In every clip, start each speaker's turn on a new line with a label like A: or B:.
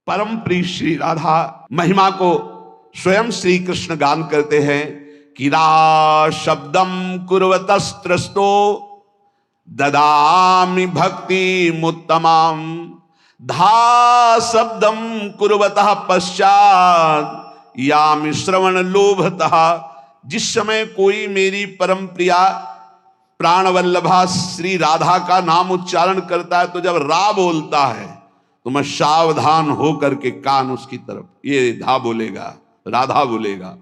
A: परम प्रिय श्री राधा महिमा को स्वयं श्री कृष्ण गान करते हैं कि रा शब्दम कुर्वतस्त्रस्तो ददामि भक्ति मुत्तमाम, धा शब्दम कुर्वतः पश्चात यामि श्रवण लोभतः। जिस समय कोई मेरी परम प्रिया प्राणवल्लभा श्री राधा का नाम उच्चारण करता है तो जब रा बोलता है तो मैं सावधान होकर के कान उसकी तरफ, ये धा बोलेगा, राधा बोलेगा,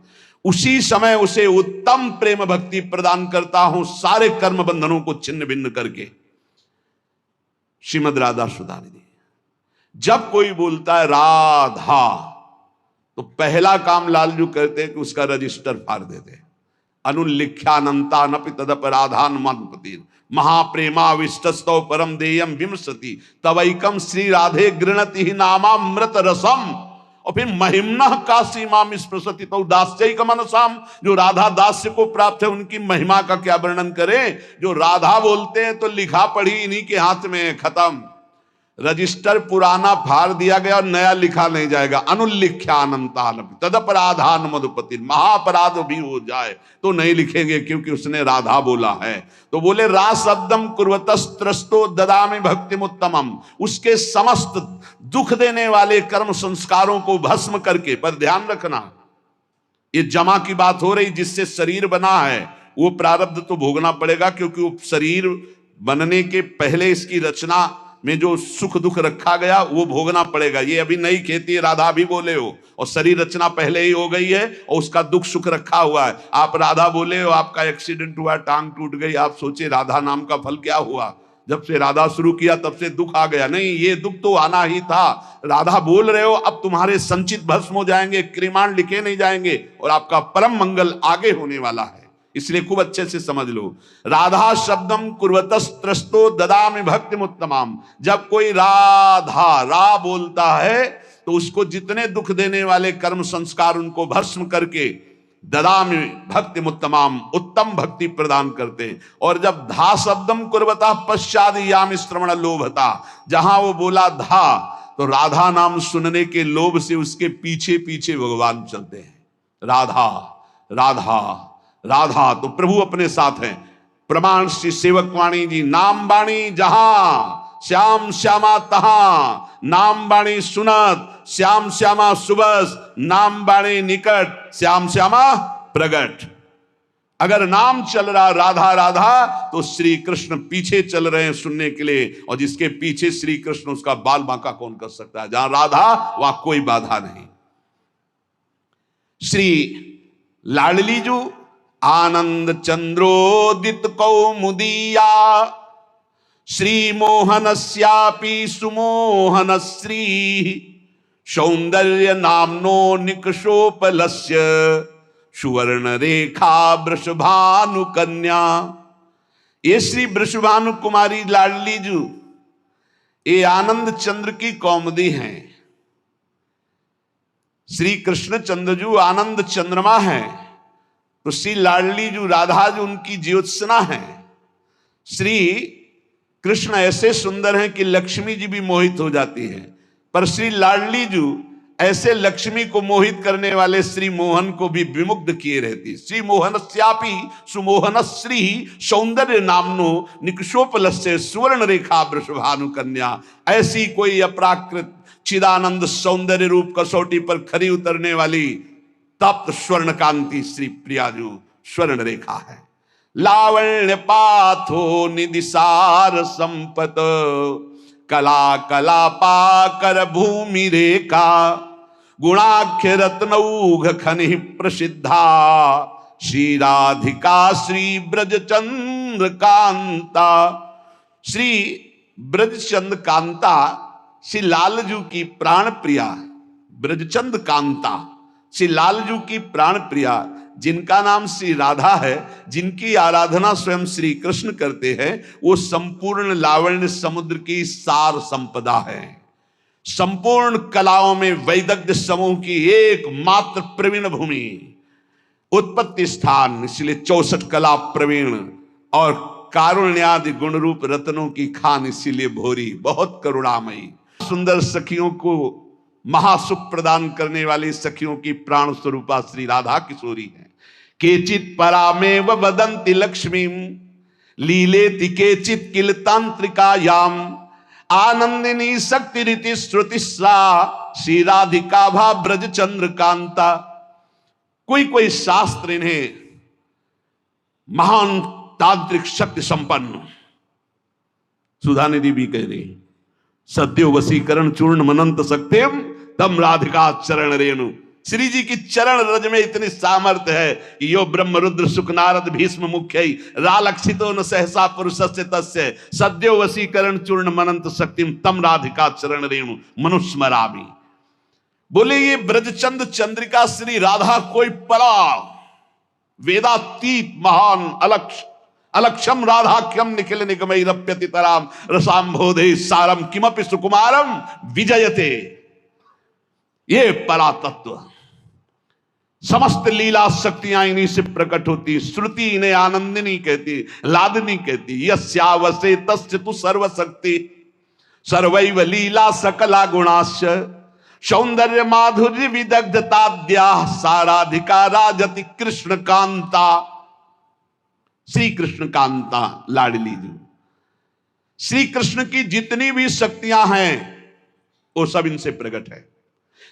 A: उसी समय उसे उत्तम प्रेम भक्ति प्रदान करता हूं, सारे कर्म बंधनों को छिन्न भिन्न करके। श्रीमद राधा सुधानिधि। जब कोई बोलता है राधा तो पहला काम लालजू करते हैं कि उसका रजिस्टर फाड़ देते हैं। अनुल्लिख्यानंता नपि तदपराधान मधुपति महाप्रेमाविष्टस्तौ परम देयम विमसति तवैकम श्री राधे गृणति ही नामामृत रसम। और फिर महिमना का सीमा स्पृशति तो दास्यिक मनसाम, जो राधा दास्य को प्राप्त है उनकी महिमा का क्या वर्णन करें। जो राधा बोलते हैं तो लिखा पढ़ी इन्हीं के हाथ में है, खत्म। रजिस्टर पुराना फाड़ दिया गया और नया लिखा नहीं जाएगा। अनुल्लिख्यानंतान तदपराधान मधुपति, महाअपराध भी हो जाए तो नहीं लिखेंगे क्योंकि उसने राधा बोला है। तो बोले रा शब्दम कुर्वतस्त्रस्तो ददामि भक्तिमुत्तमम, उसके समस्त दुख देने वाले कर्म संस्कारों को भस्म करके। पर ध्यान रखना, ये जमा की बात हो रही, जिससे शरीर बना है वो प्रारब्ध तो भोगना पड़ेगा, क्योंकि वो शरीर बनने के पहले इसकी रचना में जो सुख दुख रखा गया वो भोगना पड़ेगा। ये अभी नई खेती है, राधा भी बोले हो, और शरीर रचना पहले ही हो गई है और उसका दुख सुख रखा हुआ है। आप राधा बोले हो, आपका एक्सीडेंट हुआ, टांग टूट गई, आप सोचे राधा नाम का फल क्या हुआ। जब से राधा शुरू किया तब से दुख आ गया। नहीं, ये दुख तो आना ही था। राधा बोल रहे हो, अब तुम्हारे संचित भस्म हो जाएंगे, क्रिमाण लिखे नहीं जाएंगे और आपका परम मंगल आगे होने वाला है। इसलिए खूब अच्छे से समझ लो। राधा शब्दम कुर्वतस्त्रस्तो ददामि भक्तिमुत्तमाम। जब कोई राधा रा बोलता है तो उसको जितने दुख देने वाले कर्म संस्कार उनको भस्म करके ददामि भक्तिमुत्तमाम, उत्तम भक्ति प्रदान करते। और जब धा शब्दम कुर्वता पश्चाद यामि श्रवण लोभता, जहां वो बोला धा तो राधा नाम सुनने के लोभ से उसके पीछे पीछे भगवान चलते हैं। राधा राधा राधा, तो प्रभु अपने साथ हैं। प्रमाण श्री सेवक वाणी जी, नाम बाणी जहां श्याम श्यामा तहां, नाम बाणी सुनत श्याम श्यामा सुबस, नाम बाणी निकट श्याम श्यामा प्रगट। अगर नाम चल रहा राधा राधा तो श्री कृष्ण पीछे चल रहे हैं सुनने के लिए, और जिसके पीछे श्री कृष्ण उसका बाल बांका कौन कर सकता है। जहां राधा वहां कोई बाधा नहीं। श्री लाडली जू आनंद चंद्रोदित कौमुदीया, श्री मोहनस्यापि सुमोहन श्री, सौंदर्य नामनो निकषोपलस्य, सुवर्ण रेखा वृषभानु कन्या। ये श्री वृषभानु कुमारी लाडली जू ये आनंद चंद्र की कौमुदी हैं। श्री कृष्ण चंद्र जू आनंद चंद्रमा है, तो श्री लाडली जो राधा जो उनकी ज्योत्सना है। श्री कृष्ण ऐसे सुंदर हैं कि लक्ष्मी जी भी मोहित हो जाती है, पर श्री लाडली जो ऐसे लक्ष्मी को मोहित करने वाले श्री मोहन को भी विमुग्ध किए रहती। श्री मोहनस्यापि सुमोहन श्री, सौंदर्य नामनो निकषोपलस्य, सुवर्ण रेखा वृषभानु कन्या। ऐसी कोई अपराकृत चिदानंद सौंदर्य रूप कसौटी पर खरी उतरने वाली तप्त स्वर्ण कांति श्री प्रियाजू स्वर्ण रेखा है। लावण्य पाथो निदिसार संपत, कला कला पाकर भूमि रेखा, गुणाख्य रत्नौघ खनि प्रसिद्धा, श्री राधिका श्री ब्रजचंद्र कांता। श्री ब्रजचंद्र कांता श्री लालजू की प्राण प्रिया, ब्रजचंद्र कांता श्री लालजू की प्राण प्रिया, जिनका नाम श्री राधा है, जिनकी आराधना स्वयं श्री कृष्ण करते हैं, वो संपूर्ण लावण्य समुद्र की सार संपदा है। संपूर्ण कलाओं में वैदग्ध्य समूह की एकमात्र प्रवीण भूमि, उत्पत्ति स्थान, इसलिए 64 कला प्रवीण, और कारुण्यादि गुण रूप रत्नों की खान, इसीलिए भोरी, बहुत करुणामयी। सुंदर सखियों को महासुख प्रदान करने वाली सखियों की प्राण स्वरूपा श्री राधा किशोरी है। केचित परामेव वदंति लक्ष्मीम लीलेति केचित किल तांत्रिकायाम आनंदिनी शक्ति रीति श्रुतिस्रा श्री राधिका भा ब्रज चंद्रकांता। कोई कोई शास्त्र इन्हें महान तांत्रिक शक्ति संपन्न, सुधा निधि भी कह रही, सद्यो वसीकरण चूर्ण मनंत सक्तेम तम राधिका चरण रेणु। श्री जी की चरण रज में इतनी सामर्थ्य है कि यो ब्रह्म रुद्र सुख नारद भीष्म मुख्य रालक्षितो न सहसा पुरुषस्य तस्य सद्यो वसीकरण चूर्ण मनंत शक्तिम तम राधिका चरण रेणु मनुस्मरामि। बोले ये ब्रजचंद चंद्रिका श्री राधा कोई परा वेदातीत महान अलक्षम राधाख्यम निखिल निगमैरप्यति तराम रसाम्भोधे सारम किमपि सुकुमारम विजयते। ये परा तत्व, समस्त लीला शक्तियां इन्हीं से प्रकट होती। श्रुति इन्हें आनंदिनी कहती, लादनी कहती। यस्यावसे तस्य तु सर्वशक्ति सर्वैव लीला सकला गुणाश्च सौंदर्य माधुर्य विदग्धताद्या साराधिका राजति कृष्ण कांता। श्री कृष्ण कांता लाडली जी, श्री कृष्ण की जितनी भी शक्तियां हैं वो सब इनसे प्रकट है,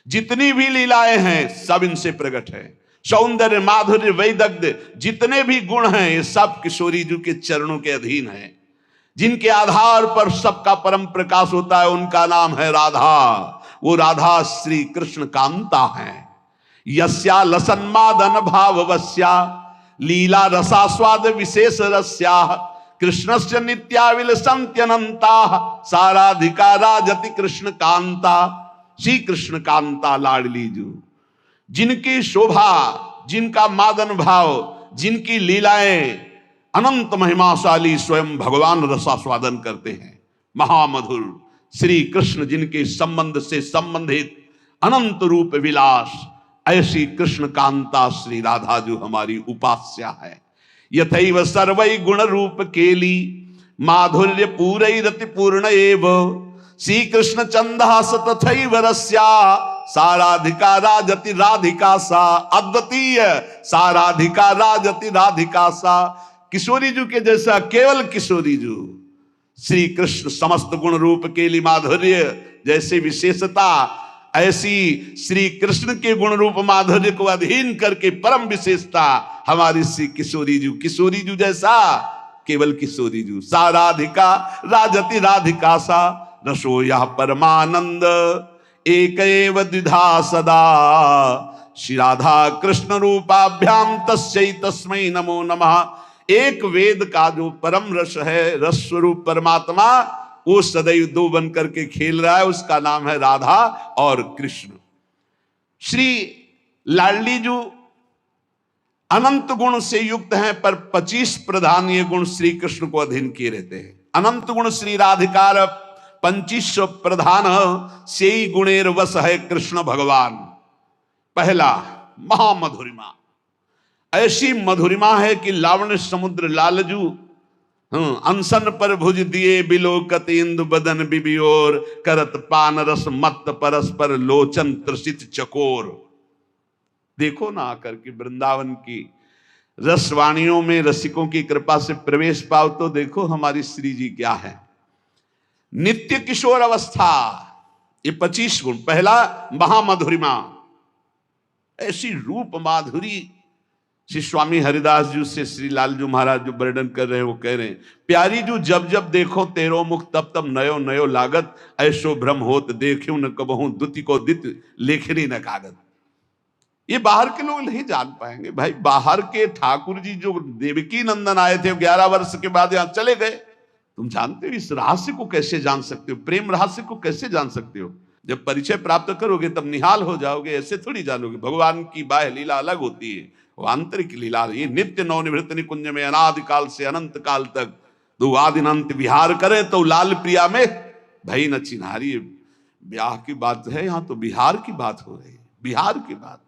A: जितनी भी लीलाएं हैं सब इनसे प्रकट है। सौंदर्य माधुर्य वैदग्ध जितने भी गुण हैं ये सब किशोरी जी के चरणों के अधीन है। जिनके आधार पर सबका परम प्रकाश होता है उनका नाम है राधा। वो राधा श्री कृष्ण कांता है। यस्या लसन्मादन भाववस्या लीला रसास्वाद विशेष रस्या कृष्णस्य नित्याविल संत्यनंता साराधिका राजति कृष्ण कांता। श्री कृष्ण कांता लाडली जू, जिनकी शोभा, जिनका मादन भाव, जिनकी लीलाएं अनंत महिमाशाली स्वयं भगवान रसास्वादन करते हैं। महामधुर श्री कृष्ण जिनके संबंध से संबंधित अनंत रूप विलास, ऐसी कृष्ण कांता श्री राधा जो हमारी उपास्या है। यथैव सर्वै गुण रूप केली माधुर्य पूरैरति पूर्ण एव श्री कृष्ण चंदास तथैव रस्या साराधिका राजति राधिका सा। अद्वितीय साराधिका राजति राधिका सा। किशोरी जू के जैसा केवल किशोरी जू श्री कृष्ण समस्त गुण रूप केली माधुर्य जैसे विशेषता, ऐसी श्री कृष्ण के गुण रूप माधुर्य को अधीन करके परम विशेषता हमारी श्री किशोरी जू। किशोरी जू जैसा केवल किशोरी जू। सा राधिका राजति राधिका सा रसो यह परमानंद एक एव द्विधा सदा। श्री राधा कृष्ण रूपाभ्याम तस्यै तस्मै नमो नमः। एक वेद का जो परम रस है, रस स्वरूप परमात्मा, वो सदैव दो बन करके खेल रहा है, उसका नाम है राधा और कृष्ण। श्री लाडली जो अनंत गुण से युक्त हैं, पर 25 प्रधान ये गुण श्री कृष्ण को अधीन किए रहते हैं। अनंत गुण श्री राधिकार 25 प्रधान से ही गुणेर वश है कृष्ण भगवान। पहला महामधुरिमा, ऐसी मधुरिमा है कि लावण्य समुद्र लालजू अनशन पर भुज दिए बिलोकत इंदु बदन बिबियोर करत पान रस मत परस्पर लोचन त्रसित चकोर। देखो ना आकर के वृंदावन की रसवाणियों में रसिकों की कृपा से प्रवेश पाओ तो देखो हमारी श्री जी क्या है। नित्य किशोर अवस्था, ये 25 गुण। पहला महामधुरिमा, ऐसी रूप माधुरी। श्री स्वामी हरिदास जी से श्री लालजू महाराज जो वर्णन कर रहे हैं वो कह रहे हैं, प्यारी जू जब जब देखो तेरो मुख तब तब नयो नयो लागत ऐसो भ्रम होत देखियो न कबहू दुति को दित लेखनी न कागत। ये बाहर के लोग नहीं जान पाएंगे भाई। बाहर के ठाकुर जी जो देवकी नंदन आए थे 11 वर्ष के बाद यहां चले गए। तुम जानते हो इस रहस्य को कैसे जान सकते हो, प्रेम रहस्य को कैसे जान सकते हो? जब परिचय प्राप्त करोगे तब निहाल हो जाओगे, ऐसे थोड़ी जानोगे। भगवान की बाह्य लीला अलग होती है, वो आंतरिक लीला। ये नित्य नवनिवृत्त निकुंज में अनादिकाल से अनंत काल तक दो आदिनंत विहार करें तो लाल प्रिया में भई न चिन्हारी। ब्याह की बात है, यहां तो बिहार की बात हो रही है, बिहार की बात।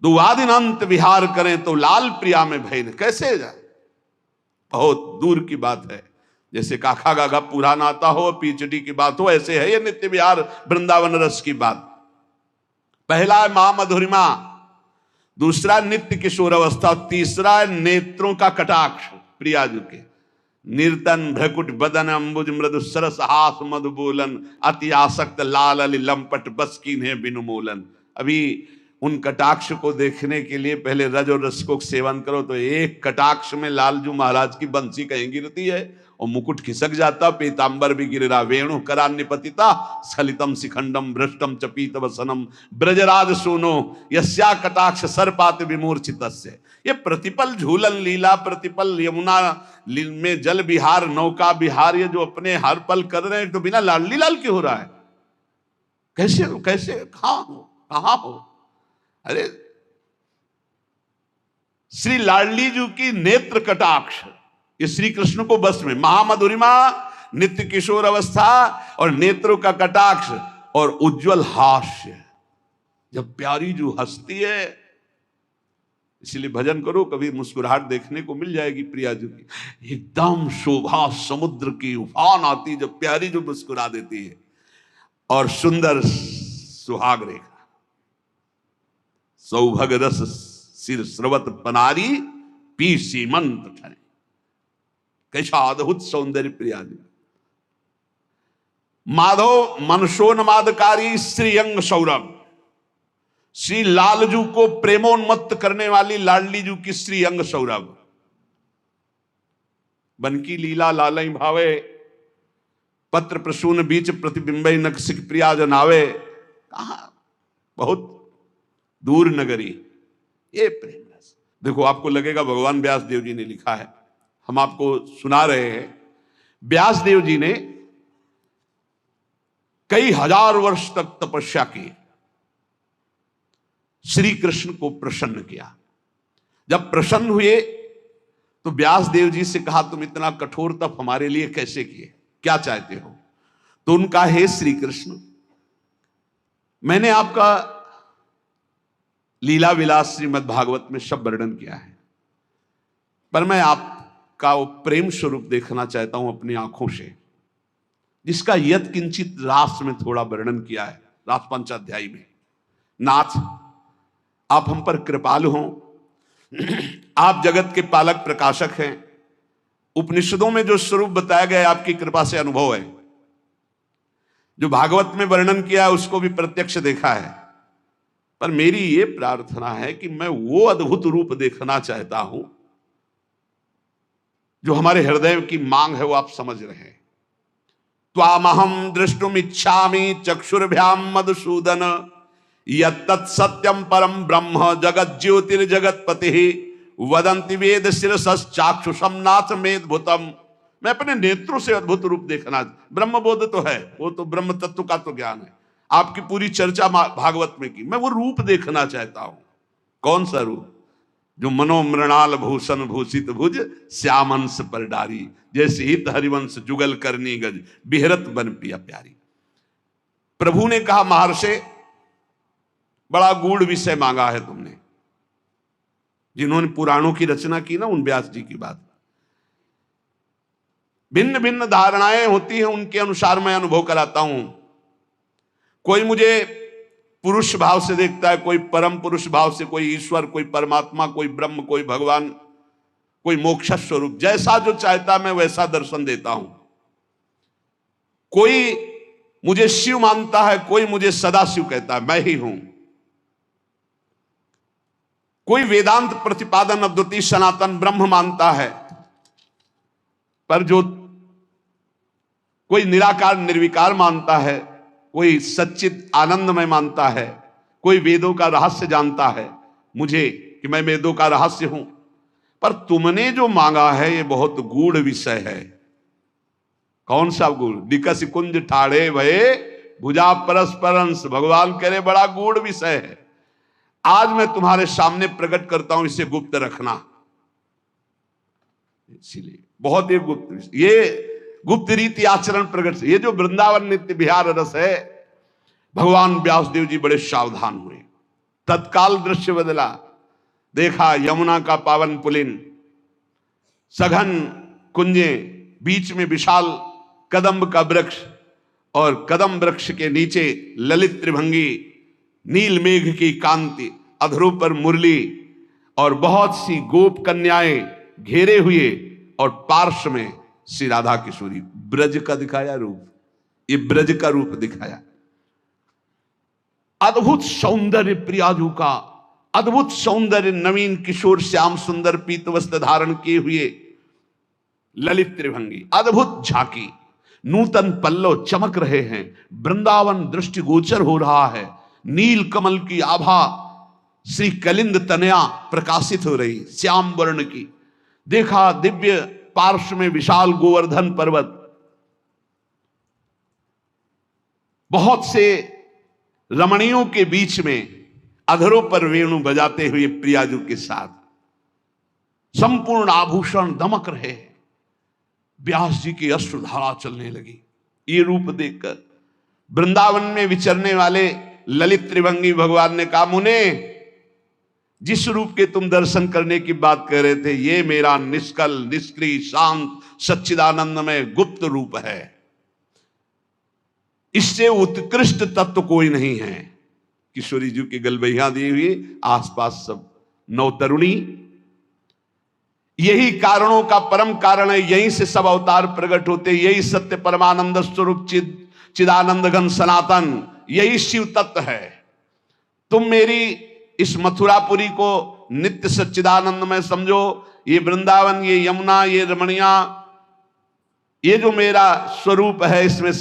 A: दो आदिनंत विहार करें तो लाल प्रिया में भई न, कैसे जाए? बहुत दूर की बात है। जैसे काखा गागा पुराना आता हो, पीचडी की बात हो, ऐसे है ये नित्य विहार वृंदावन रस की बात। पहला है महामधुरिमा, दूसरा नित्य किशोर अवस्था, तीसरा है नेत्रों का कटाक्ष प्रिया जी के। निर्तन भ्रकुट बदन अंबुज मृदु सरस हास मधुबोलन अति आसक्त लाल अली लंपट बस कीन्हे बिनु मोलन। अभी उन कटाक्ष को देखने के लिए पहले रज और रस को सेवन करो तो एक कटाक्ष में लालजू महाराज की बंसी कहीं गिरती है और मुकुट खिसक जाता, पीतांबर भी गिरा, वेणु करान्यपतिता स्खलितम शिखंडम भ्रष्टम च पीत वसनम ब्रजराज सोनो यस्या कटाक्ष सर्पात विमूर्छितस्य। ये प्रतिपल झूलन लीला, प्रतिपल यमुना में जल विहार, नौका विहार, ये जो अपने हर पल कर रहे हैं तो बिना लाडली लाल क्यों हो रहा है? कैसे कैसे कहां हो? अरे श्री लाडली जी की नेत्र कटाक्ष ये श्री कृष्ण को बस में, महामधुरिमा, नित्य किशोर अवस्था और नेत्रों का कटाक्ष और उज्जवल हास्य। जब प्यारी जो हंसती है, इसलिए भजन करो, कभी मुस्कुराहट देखने को मिल जाएगी प्रिया जी की। एकदम शोभा समुद्र की उफान आती जब प्यारी जो मुस्कुरा देती है। और सुंदर सुहाग रेखा, सौभग रस सिर स्रवत पनारी पी सीमंत ठने। कैसा अद्भुत सौंदर्य प्रिया जी। माधव मनसोन्मादकारी श्रीअंग सौरभ, श्री लालजू को प्रेमोन्मत्त करने वाली लाडलीजू की श्रीअंग सौरभ। बनकी लीला लालई भावे पत्र प्रसून बीच प्रतिबिंबई नक्सिक प्रिया जनावे। कहा बहुत दूर नगरी ये प्रेम रस। देखो आपको लगेगा भगवान व्यास देव जी ने लिखा है, हम आपको सुना रहे हैं। व्यास देव जी ने कई हजार वर्ष तक तपस्या की, श्री कृष्ण को प्रसन्न किया। जब प्रसन्न हुए तो व्यास देव जी से कहा, तुम इतना कठोर तप हमारे लिए कैसे किए, क्या चाहते हो? तो उनका, हे श्री कृष्ण, मैंने आपका लीला विलास श्रीमद् भागवत में सब वर्णन किया है, पर मैं आपका वो प्रेम स्वरूप देखना चाहता हूं अपनी आंखों से, जिसका यत किंचित रास में थोड़ा वर्णन किया है, रास पंचाध्यायी में। नाथ, आप हम पर कृपालु हों, आप जगत के पालक प्रकाशक हैं। उपनिषदों में जो स्वरूप बताया गया आपकी कृपा से अनुभव है, जो भागवत में वर्णन किया है उसको भी प्रत्यक्ष देखा है, पर मेरी ये प्रार्थना है कि मैं वो अद्भुत रूप देखना चाहता हूं जो हमारे हृदय की मांग है, वो आप समझ रहे हैं। त्वामहं द्रष्टुम इच्छामि चक्षुर्भ्याम मधुसूदन यत्तत् सत्यम परम ब्रह्म जगत ज्योतिर्जगतपति वदंति वेद शिरसश्चाक्षुषम नाथ मेदभूतम। मैं अपने नेत्रों से अद्भुत रूप देखना, ब्रह्मबोध तो है, वो तो ब्रह्म तत्व का तो ज्ञान है, आपकी पूरी चर्चा भागवत में की, मैं वो रूप देखना चाहता हूं। कौन सा रूप? जो मनोमृणाल भूषण भूषित भुज श्यामंश पर डारी, जैसे हित हरिवंश जुगल करनी गज बिहरत बन पिया प्यारी। प्रभु ने कहा, महर्षि बड़ा गूढ़ विषय मांगा है तुमने। जिन्होंने पुराणों की रचना की ना, उन व्यास जी की बात, भिन्न भिन्न धारणाएं होती हैं, उनके अनुसार मैं अनुभव कराता हूं। कोई मुझे पुरुष भाव से देखता है, कोई परम पुरुष भाव से, कोई ईश्वर, कोई परमात्मा, कोई ब्रह्म, कोई भगवान, कोई मोक्ष स्वरूप। जैसा जो चाहता मैं वैसा दर्शन देता हूं। कोई मुझे शिव मानता है, कोई मुझे सदाशिव कहता है, मैं ही हूं। कोई वेदांत प्रतिपादन अद्वितीय सनातन ब्रह्म मानता है, पर जो कोई निराकार निर्विकार मानता है, कोई सच्चित आनंदमय मानता है, कोई वेदों का रहस्य जानता है मुझे कि मैं वेदों का रहस्य हूं। पर तुमने जो मांगा है ये बहुत गूढ़ विषय है। कौन सा गूढ़? दिकस कुंज ठाड़े भये भुजा परस्परंस। भगवान कह रहे बड़ा गूढ़ विषय है, आज मैं तुम्हारे सामने प्रकट करता हूं, इसे गुप्त रखना। इसीलिए बहुत ही गुप्त, ये गुप्त रीति आचरण प्रकट से। ये जो वृंदावन नित्य विहार रस है, भगवान व्यासदेव जी बड़े सावधान हुए। तत्काल दृश्य बदला, देखा यमुना का पावन पुलिन, सघन कुंजे, बीच में विशाल कदम्ब का वृक्ष और कदम वृक्ष के नीचे ललित त्रिभंगी नील मेघ की कांति, अधरों पर मुरली और बहुत सी गोप कन्याएं घेरे हुए, और पार्श्व में श्री राधा किशोरी। ब्रज का दिखाया रूप, ये ब्रज का रूप दिखाया। अद्भुत सौंदर्य प्रियाजू का, अद्भुत सौंदर्य, नवीन किशोर श्याम सुंदर पीत वस्त्र धारण किए हुए ललित त्रिभंगी, अद्भुत झांकी, नूतन पल्लव चमक रहे हैं, वृंदावन दृष्टिगोचर हो रहा है, नील कमल की आभा श्री कलिंद तनया प्रकाशित हो रही, श्याम वर्ण की। देखा दिव्य पार्श्व में विशाल गोवर्धन पर्वत, बहुत से रमणियों के बीच में अधरों पर वेणु बजाते हुए प्रियाजू के साथ संपूर्ण आभूषण दमक रहे हैं। व्यास जी की अश्रुधारा चलने लगी। ये रूप देखकर वृंदावन में विचरने वाले ललित त्रिभंगी भगवान ने कहा, मुने, जिस रूप के तुम दर्शन करने की बात कर रहे थे, ये मेरा निष्कल, निष्क्रिय, शांत, सच्चिदानंदमय गुप्त रूप है। इससे उत्कृष्ट तत्व कोई नहीं है। किशोरी जी की गलबैया दी हुई, आसपास सब नवतरुणी। यही कारणों का परम कारण है, यहीं से सब अवतार प्रकट होते, यही सत्य परमानंद स्वरूप चिदानंद घन सनातन, यही शिव तत्व है। तुम मेरी इस मथुरापुरी को नित्य सच्चिदानंद में समझो। ये वृंदावन, ये यमुना, ये रमणिया, ये जो मेरा स्वरूप है, इसमें